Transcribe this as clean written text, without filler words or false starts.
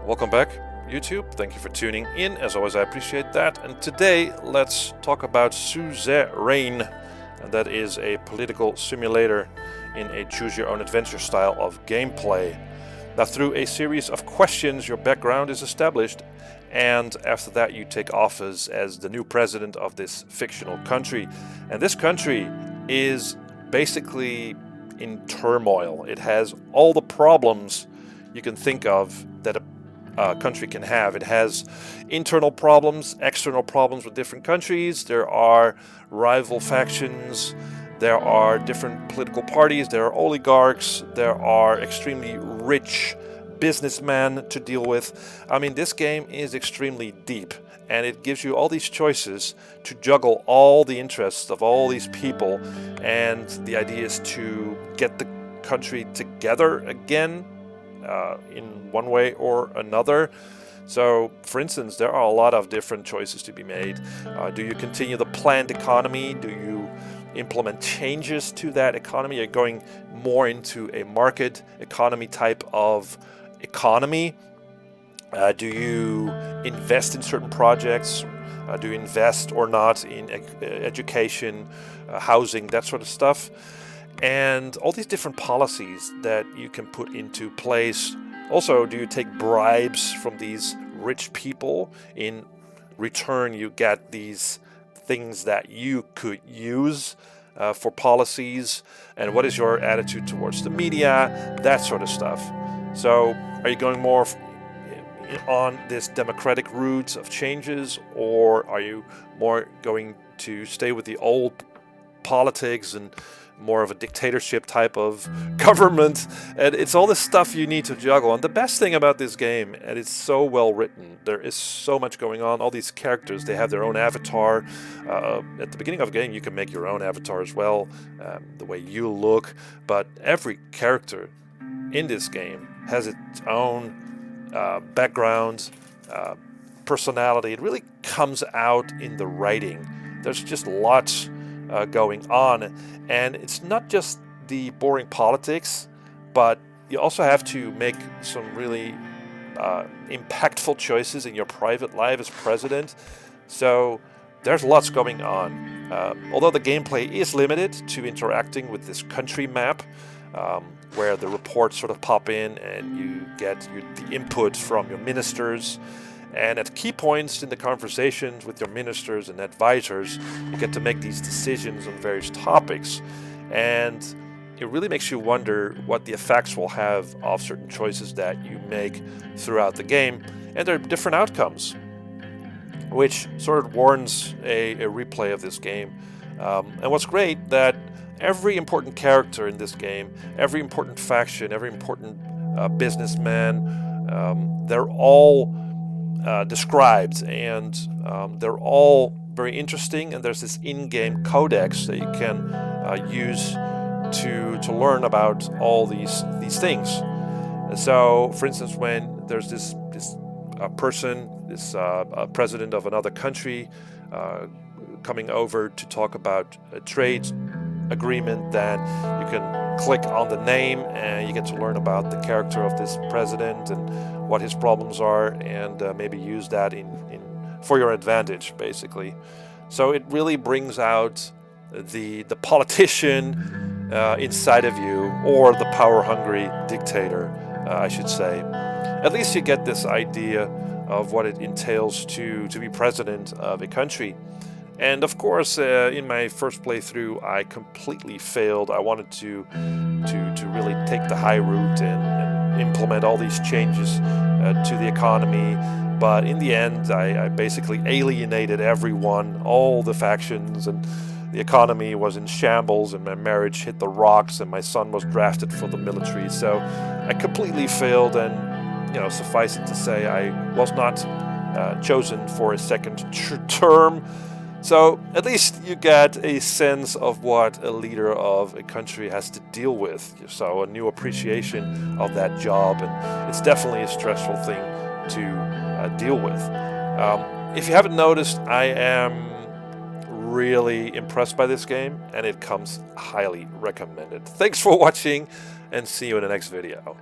Welcome back, YouTube. Thank you for tuning in. As always, I appreciate that. And today, let's talk about Suzerain. And that is a political simulator in a choose-your-own-adventure style of gameplay. Now, through a series of questions, your background is established, and after that you take office as the new president of this fictional country. And this country is basically in turmoil. It has all the problems you can think of that a country can have. It has internal problems, external problems with different countries. There are rival factions. There are different political parties. There are oligarchs. There are extremely rich businessmen to deal with. I mean, this game is extremely deep, and it gives you all these choices to juggle all the interests of all these people. And the idea is to get the country together again in one way or another. So, for instance, there are a lot of different choices to be made. Do you continue the planned economy? Do you implement changes to that economy? You're going more into a market economy type of economy. Do you invest in certain projects? Do you invest or not in education, housing, that sort of stuff? And all these different policies that you can put into place. Also, do you take bribes from these rich people? In return, you get these things that you could use for policies. And what is your attitude towards the media? That sort of stuff. So, are you going more on this democratic route of changes, or are you more going to stay with the old politics and more of a dictatorship type of government? And it's all this stuff you need to juggle. And the best thing about this game, and it's so well written, there is so much going on. All these characters, they have their own avatar. At the beginning of the game, you can make your own avatar as well, the way you look. But every character in this game has its own background, personality. It really comes out in the writing. There's just lots going on, and it's not just the boring politics, but you also have to make some really impactful choices in your private life as president. So there's lots going on. Although the gameplay is limited to interacting with this country map, where the reports sort of pop in and you get the input from your ministers. And at key points in the conversations with your ministers and advisors, you get to make these decisions on various topics. And it really makes you wonder what the effects will have of certain choices that you make throughout the game. And there are different outcomes, which sort of warrants a replay of this game. And what's great, that every important character in this game, every important faction, every important businessman, they're all described, and they're all very interesting. And there's this in-game codex that you can use to learn about all these things. And so, for instance, when there's this person, this president of another country, coming over to talk about a trade agreement, then you can click on the name and you get to learn about the character of this president and what his problems are, and maybe use that for your advantage, basically. So it really brings out the politician inside of you, or the power-hungry dictator, I should say. At least you get this idea of what it entails to be president of a country. And of course, in my first playthrough, I completely failed. I wanted to really take the high route and implement all these changes to the economy. But in the end, I basically alienated everyone, all the factions, and the economy was in shambles, and my marriage hit the rocks, and my son was drafted for the military. So I completely failed, and suffice it to say, I was not chosen for a second term. So at least you get a sense of what a leader of a country has to deal with. So a new appreciation of that job, and it's definitely a stressful thing to deal with. If you haven't noticed, I am really impressed by this game, and it comes highly recommended. Thanks for watching, and see you in the next video.